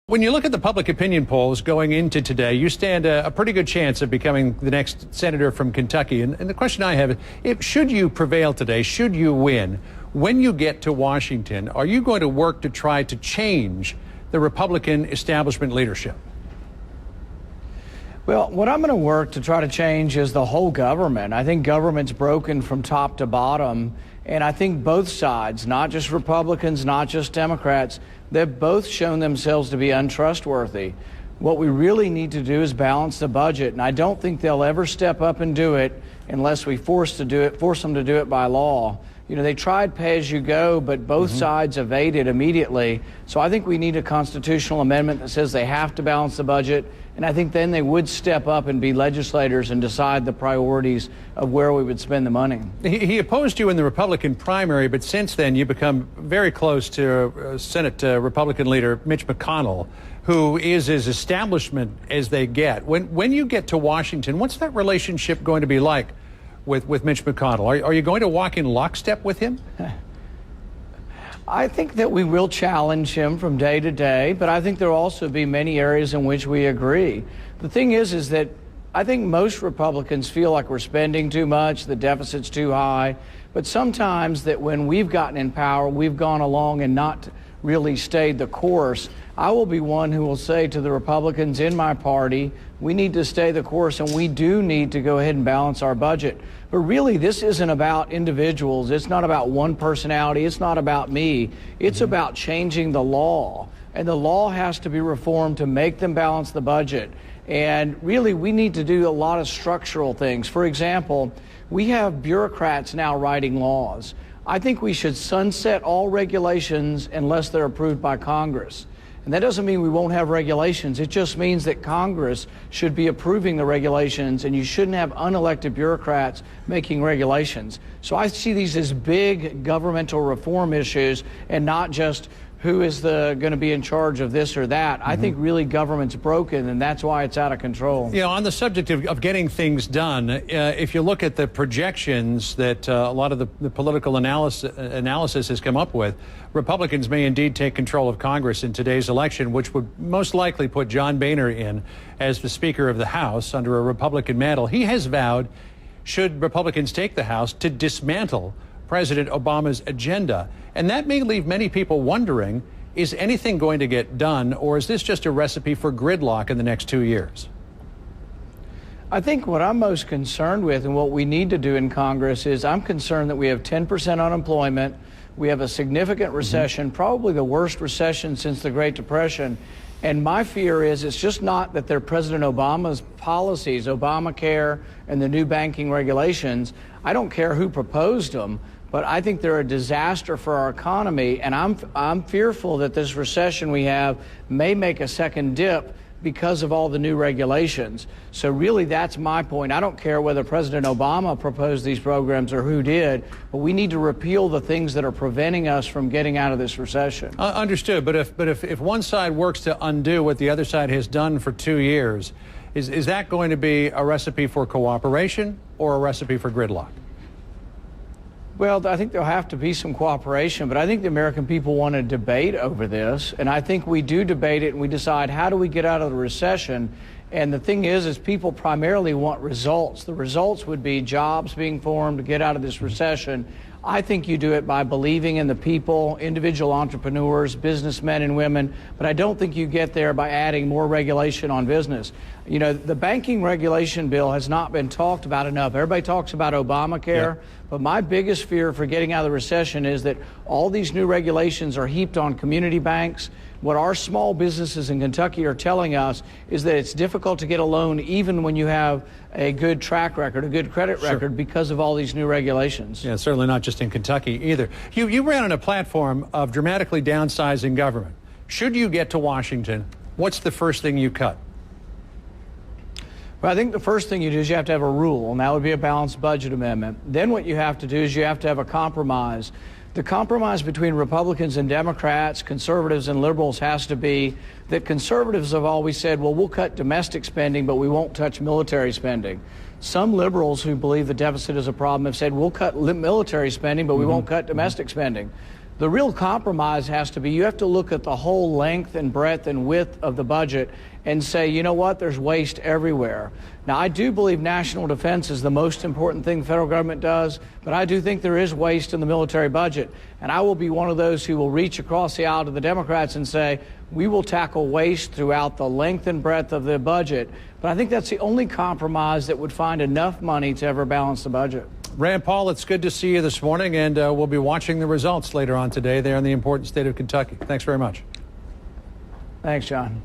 When you look at the public opinion polls going into today, you stand a pretty good chance of becoming the next senator from Kentucky. And the question I have is, should you prevail today, should you win, when you get to Washington, are you going to work to try to change the Republican establishment leadership? Well, what I'm going to work to try to change is the whole government. I think government's broken from top to bottom. And I think both sides, not just Republicans, not just Democrats, they've both shown themselves to be untrustworthy. What we really need to do is balance the budget. And I don't think they'll ever step up and do it unless we force them to do it by law. You know, they tried pay as you go, but both sides evaded immediately. So I think we need a constitutional amendment that says they have to balance the budget. And I think then they would step up and be legislators and decide the priorities of where we would spend the money. He opposed you in the Republican primary, but since then you've become very close to Senate Republican leader Mitch McConnell, who is as establishment as they get. When you get to Washington, what's that relationship going to be like with Mitch McConnell? Are you going to walk in lockstep with him? I think that we will challenge him from day to day, but I think there will also be many areas in which we agree. The thing is that I think most Republicans feel like we're spending too much, the deficit's too high, but sometimes that when we've gotten in power, we've gone along and not really stayed the course. I will be one who will say to the Republicans in my party, we need to stay the course and we do need to go ahead and balance our budget. But really, this isn't about individuals. It's not about one personality. It's not about me. It's about changing the law. And the law has to be reformed to make them balance the budget. And really, we need to do a lot of structural things. For example, we have bureaucrats now writing laws. I think we should sunset all regulations unless they're approved by Congress. And that doesn't mean we won't have regulations. It just means that Congress should be approving the regulations, and you shouldn't have unelected bureaucrats making regulations. So I see these as big governmental reform issues and not just who is going to be in charge of this or that. I think really government's broken, and that's why it's out of control. You know, on the subject of getting things done, if you look at the projections that a lot of the political analysis has come up with, Republicans may indeed take control of Congress in today's election, which would most likely put John Boehner in as the Speaker of the House under a Republican mantle. He has vowed, should Republicans take the House, to dismantle President Obama's agenda. And that may leave many people wondering, is anything going to get done, or is this just a recipe for gridlock in the next 2 years? I think what I'm most concerned with and what we need to do in Congress is I'm concerned that we have 10% unemployment. We have a significant recession, probably the worst recession since the Great Depression. And my fear is it's just not that they're President Obama's policies, Obamacare and the new banking regulations. I don't care who proposed them, but I think they're a disaster for our economy. And I'm fearful that this recession we have may make a second dip because of all the new regulations. So really, that's my point. I don't care whether President Obama proposed these programs or who did, but we need to repeal the things that are preventing us from getting out of this recession. Understood. But if one side works to undo what the other side has done for 2 years, is that going to be a recipe for cooperation or a recipe for gridlock? Well, I think there'll have to be some cooperation, but I think the American people want to debate over this, and I think we do debate it and we decide how do we get out of the recession. And the thing is people primarily want results. The results would be jobs being formed to get out of this recession. I think you do it by believing in the people, individual entrepreneurs, businessmen and women, but I don't think you get there by adding more regulation on business. You know, the banking regulation bill has not been talked about enough. Everybody talks about Obamacare, but my biggest fear for getting out of the recession is that all these new regulations are heaped on community banks. What our small businesses in Kentucky are telling us is that it's difficult to get a loan even when you have a good track record, a good credit record, because of all these new regulations. Yeah, certainly not just in Kentucky either. You ran on a platform of dramatically downsizing government. Should you get to Washington, what's the first thing you cut? Well, I think the first thing you do is you have to have a rule, and that would be a balanced budget amendment. Then what you have to do is you have to have a compromise. The compromise between Republicans and Democrats, conservatives and liberals, has to be that conservatives have always said, well, we'll cut domestic spending, but we won't touch military spending. Some liberals who believe the deficit is a problem have said, we'll cut military spending, but we won't cut domestic spending. The real compromise has to be you have to look at the whole length and breadth and width of the budget and say, you know what, there's waste everywhere. Now, I do believe national defense is the most important thing the federal government does, but I do think there is waste in the military budget. And I will be one of those who will reach across the aisle to the Democrats and say, we will tackle waste throughout the length and breadth of the budget. But I think that's the only compromise that would find enough money to ever balance the budget. Rand Paul, it's good to see you this morning, and we'll be watching the results later on today there in the important state of Kentucky. Thanks very much. Thanks, John.